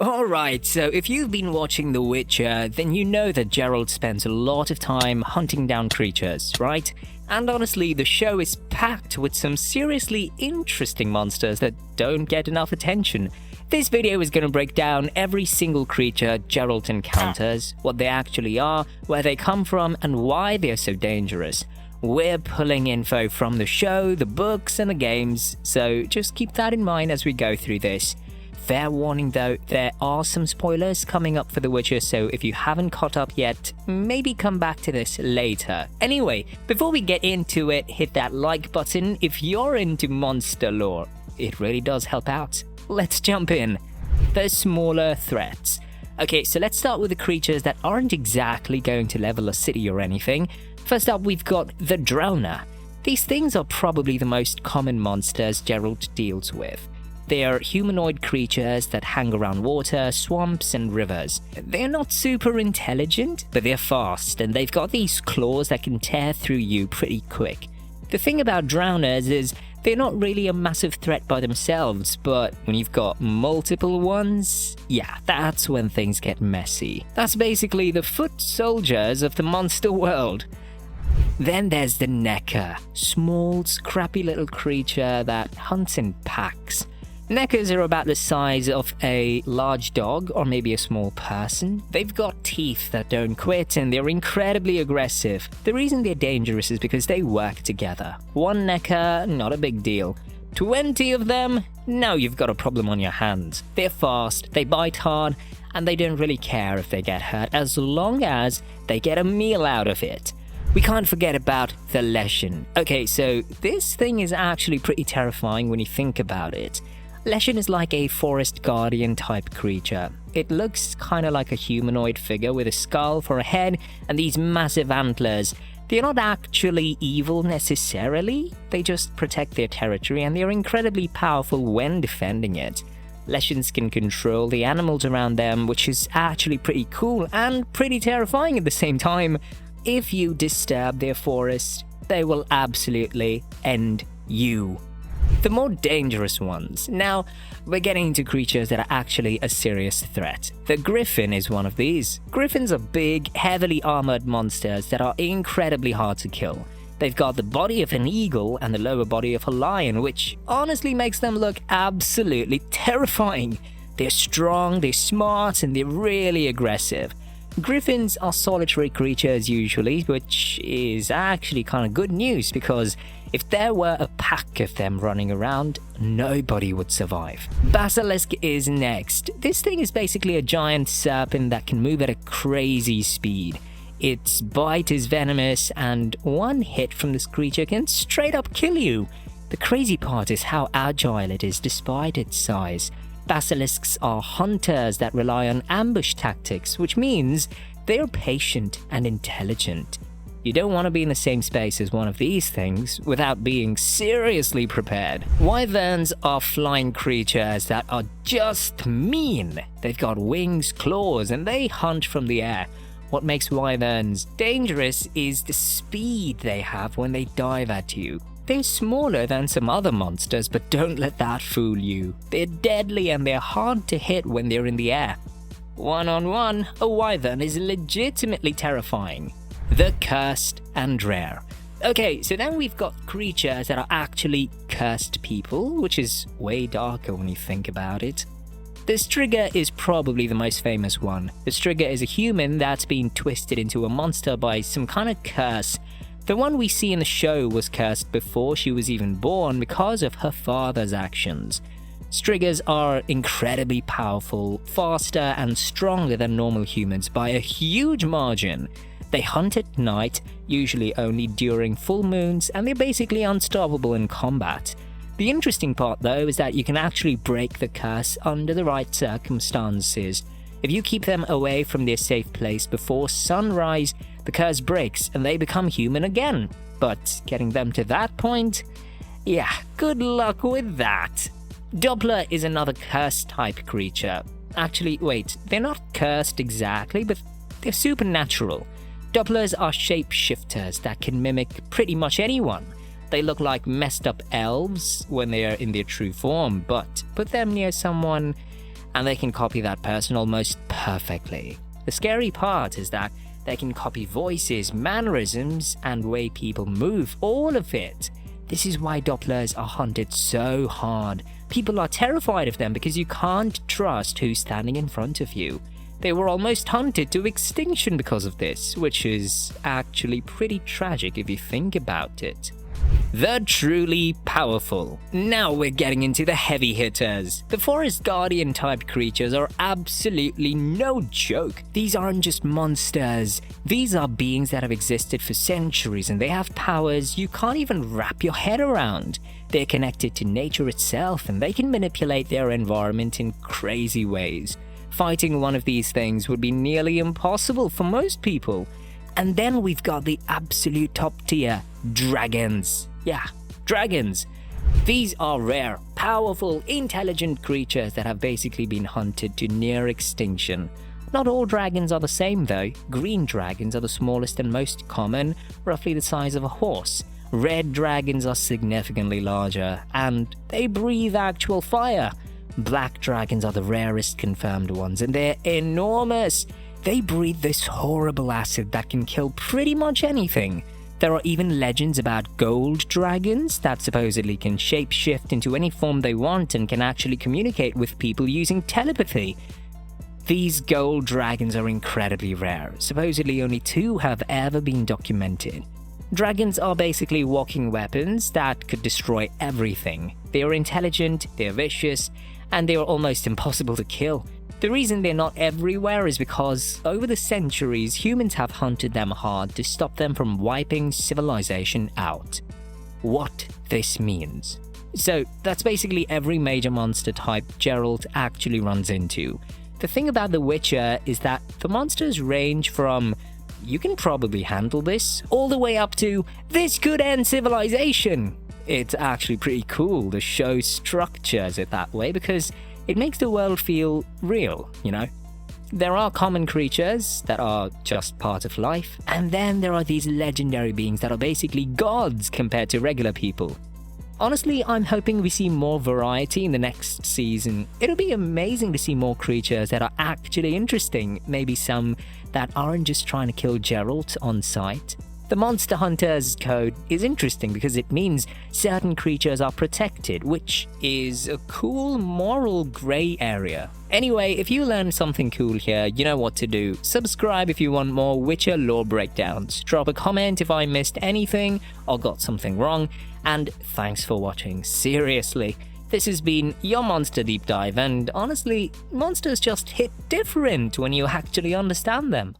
Alright, so if you've been watching The Witcher, then you know that Geralt spends a lot of time hunting down creatures, right? And honestly, the show is packed with some seriously interesting monsters that don't get enough attention. This video is going to break down every single creature Geralt encounters, what they actually are, where they come from, and why they're so dangerous. We're pulling info from the show, the books, and the games, so just keep that in mind as we go through this. Fair warning though, there are some spoilers coming up for The Witcher, so if you haven't caught up yet, maybe come back to this later. Anyway, before we get into it, hit that like button if you're into monster lore. It really does help out. Let's jump in. The smaller threats. Okay, so let's start with the creatures that aren't exactly going to level a city or anything. First up, we've got the Drowner. These things are probably the most common monsters Geralt deals with. They are humanoid creatures that hang around water, swamps, and rivers. They're not super intelligent, but they're fast, and they've got these claws that can tear through you pretty quick. The thing about drowners is they're not really a massive threat by themselves, but when you've got multiple ones, yeah, that's when things get messy. That's basically the foot soldiers of the monster world. Then there's the Necker, small, scrappy little creature that hunts in packs. Neckers are about the size of a large dog or maybe a small person. They've got teeth that don't quit and they're incredibly aggressive. The reason they're dangerous is because they work together. One Necker, not a big deal. 20 of them? Now you've got a problem on your hands. They're fast, they bite hard, and they don't really care if they get hurt as long as they get a meal out of it. We can't forget about the Leshen. Okay, so this thing is actually pretty terrifying when you think about it. Leshen is like a forest guardian type creature. It looks kinda like a humanoid figure with a skull for a head and these massive antlers. They're not actually evil necessarily, they just protect their territory and they're incredibly powerful when defending it. Leshens can control the animals around them, which is actually pretty cool and pretty terrifying at the same time. If you disturb their forest, they will absolutely end you. The more dangerous ones. Now, we're getting into creatures that are actually a serious threat. The Griffin is one of these. Griffins are big, heavily armored monsters that are incredibly hard to kill. They've got the body of an eagle and the lower body of a lion, which honestly makes them look absolutely terrifying. They're strong, they're smart, and they're really aggressive. Griffins are solitary creatures usually, which is actually kind of good news because if there were a pack of them running around, nobody would survive. Basilisk is next. This thing is basically a giant serpent that can move at a crazy speed. Its bite is venomous and one hit from this creature can straight up kill you. The crazy part is how agile it is despite its size. Basilisks are hunters that rely on ambush tactics, which means they're patient and intelligent. You don't want to be in the same space as one of these things without being seriously prepared. Wyverns are flying creatures that are just mean. They've got wings, claws, and they hunt from the air. What makes wyverns dangerous is the speed they have when they dive at you. They're smaller than some other monsters, but don't let that fool you. They're deadly and they're hard to hit when they're in the air. One-on-one, a wyvern is legitimately terrifying. The cursed and rare. Okay, so then we've got creatures that are actually cursed people, which is way darker when you think about it. The Striga is probably the most famous one. The Striga is a human that's been twisted into a monster by some kind of curse. The one we see in the show was cursed before she was even born because of her father's actions. Strigas are incredibly powerful, faster and stronger than normal humans by a huge margin. They hunt at night, usually only during full moons, and they're basically unstoppable in combat. The interesting part though is that you can actually break the curse under the right circumstances. If you keep them away from their safe place before sunrise, the curse breaks and they become human again. But getting them to that point? Yeah, good luck with that. Doppler is another cursed type creature. Actually, wait, they're not cursed exactly, but they're supernatural. Dopplers are shapeshifters that can mimic pretty much anyone. They look like messed up elves when they are in their true form, but put them near someone and they can copy that person almost perfectly. The scary part is that they can copy voices, mannerisms, and way people move, all of it. This is why Dopplers are hunted so hard. People are terrified of them because you can't trust who's standing in front of you. They were almost hunted to extinction because of this, which is actually pretty tragic if you think about it. The truly powerful. Now we're getting into the heavy hitters. The Forest Guardian type creatures are absolutely no joke. These aren't just monsters. These are beings that have existed for centuries, and they have powers you can't even wrap your head around. They're connected to nature itself, and they can manipulate their environment in crazy ways. Fighting one of these things would be nearly impossible for most people. And then we've got the absolute top tier, dragons. Yeah, dragons. These are rare, powerful, intelligent creatures that have basically been hunted to near extinction. Not all dragons are the same though. Green dragons are the smallest and most common, roughly the size of a horse. Red dragons are significantly larger, and they breathe actual fire. Black dragons are the rarest confirmed ones, and they're enormous. They breathe this horrible acid that can kill pretty much anything. There are even legends about gold dragons that supposedly can shapeshift into any form they want and can actually communicate with people using telepathy. These gold dragons are incredibly rare. Supposedly only 2 have ever been documented. Dragons are basically walking weapons that could destroy everything. They are intelligent, they are vicious, and they are almost impossible to kill. The reason they're not everywhere is because over the centuries, humans have hunted them hard to stop them from wiping civilization out. What this means. So that's basically every major monster type Geralt actually runs into. The thing about The Witcher is that the monsters range from "you can probably handle this" all the way up to "this could end civilization." It's actually pretty cool the show structures it that way because it makes the world feel real, you know? There are common creatures that are just part of life, and then there are these legendary beings that are basically gods compared to regular people. Honestly, I'm hoping we see more variety in the next season. It'll be amazing to see more creatures that are actually interesting, maybe some that aren't just trying to kill Geralt on sight. The Monster Hunter's code is interesting because it means certain creatures are protected, which is a cool moral grey area. Anyway, if you learned something cool here, you know what to do. Subscribe if you want more Witcher lore breakdowns. Drop a comment if I missed anything or got something wrong. And thanks for watching, seriously. This has been your Monster Deep Dive, and honestly, monsters just hit different when you actually understand them.